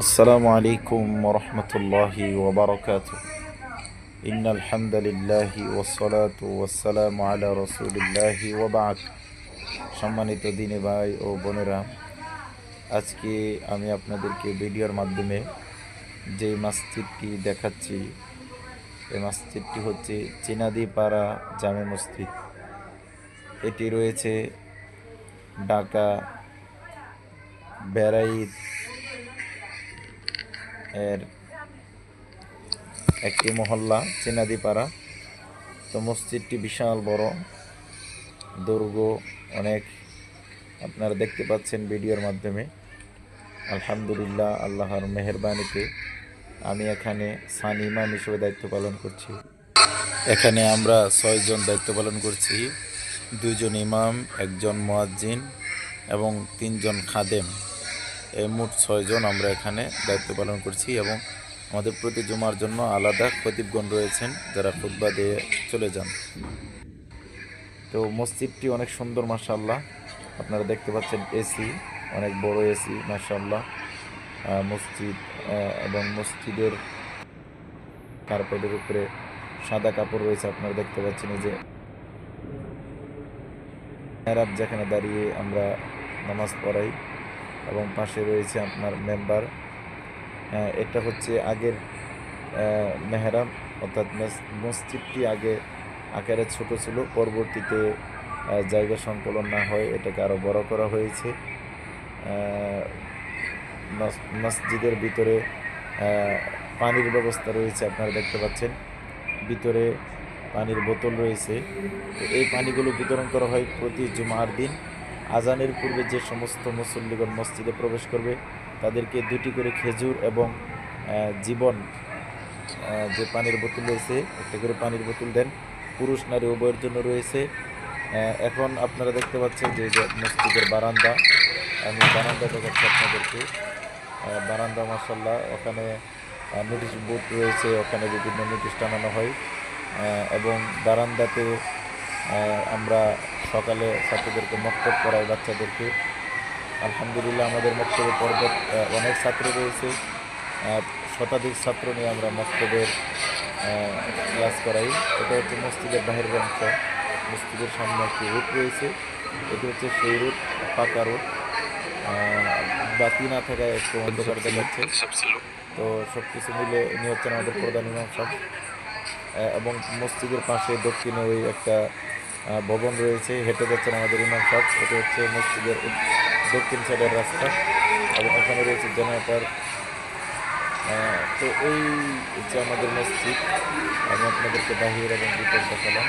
আসসালামু আলাইকুম ওরহমতুল্লাহি ওবরকাতুহ। ইন্নাল হামদুলিল্লাহি ওয়াসসালাতু ওয়াসসালামু আলা রাসূলিল্লাহি ওয়া বা'দ। সম্মানিত দিনী ভাই ও বোনেরা, আজকে আমি আপনাদেরকে ভিডিওর মাধ্যমে যে মসজিদটি দেখাচ্ছি, এই মসজিদটি হচ্ছে চিনাদিপাড়া জামে মসজিদ। এটি রয়েছে ঢাকা বেড়াইদ এর একটি মহল্লা চিনাদিপাড়া। তো মসজিদটি বিশাল বড়, দৈর্ঘ্য অনেক, আপনারা দেখতে পাচ্ছেন ভিডিওর মাধ্যমে। আলহামদুলিল্লাহ, আল্লাহর মেহেরবানিতে আমি এখানে সানি ইমাম হিসেবে দায়িত্ব পালন করছি। এখানে আমরা 6 জন দায়িত্ব পালন করছি, 2 জন ইমাম, 1 জন মুয়াজ্জিন এবং 3 জন খাদেম। এই মোট 6 জন আমরা এখানে দায়িত্ব পালন করছি এবং আমাদের প্রতি জুমার জন্য আলাদা খতিবগণ রয়েছেন যারা খুতবা দিয়ে চলে যান। তো মসজিদটি অনেক সুন্দর মাশাআল্লাহ, আপনারা দেখতে পাচ্ছেন এসি, অনেক বড় এসি মাশাআল্লাহ মসজিদ। এবং মসজিদের কার্পেটের উপরে সাদা কাপড় রয়েছে, আপনারা দেখতে পাচ্ছেন। এই যে মেহরাব, যেখানে দাঁড়িয়ে আমরা নামাজ পড়াই, এবং পাশে রয়েছে আপনার মেম্বার। এটা হচ্ছে আগের মেহরাব, অর্থাৎ মসজিদটি আগে আকারে ছোট ছিল, পরবর্তীতে জায়গা সংকলন না হয় এটাকে আরও বড় করা হয়েছে। মসজিদের ভিতরে পানির ব্যবস্থা রয়েছে, আপনারা দেখতে পাচ্ছেন। ভিতরে পানির বোতল রয়েছে। তো এই পানিগুলো বিতরণ করা হয় প্রতি জুমার দিন। আজানের পূর্বে যে সমস্ত মুসল্লিগণ মসজিদে প্রবেশ করবে তাদেরকে 2টি করে খেজুর এবং জীবন যে পানির বোতল রয়েছে, একটা করে পানির বোতল দেন। পুরুষ নারী উভয়ের জন্য রয়েছে। এখন আপনারা দেখতে পাচ্ছেন যে মসজিদের বারান্দা, আমি বারান্দা দেখাচ্ছি আপনাদেরকে। বারান্দা মাশাআল্লাহ, ওখানে নোটিশ বোর্ড রয়েছে, ওখানে বিভিন্ন নোটিশ টানানো হয়। এবং বারান্দাতে আমরা সকালে ছাত্রদেরকে মক্তব করাই, বাচ্চাদেরকে। আলহামদুলিল্লাহ, আমাদের মক্তবে পর্বত অনেক ছাত্র রয়েছে, শতাধিক ছাত্র নিয়ে আমরা মক্তবের ক্লাস করাই। এটা হচ্ছে মসজিদের বাহিরের অংশ। মসজিদের সামনে একটি রুট রয়েছে, এটি হচ্ছে সেই রুট, পাকা রুট। বাতি না থাকায় একটু অন্ধকার দেখাচ্ছে। তো সব কিছু মিলে ইনি হচ্ছেন আমাদের প্রধান ইমাম সাহেব। এবং মসজিদের পাশে দক্ষিণে ওই একটা ভবন রয়েছে, হেঁটে যাচ্ছেন আমাদের ইমাম সাহেব। এটা হচ্ছে মসজিদের দক্ষিণ সাইডের রাস্তা, এবং ওখানে রয়েছে জেনারেটর। তো এই হচ্ছে আমাদের মসজিদ। আমি আপনাদেরকে বাহির এবং ভিতর দেখালাম।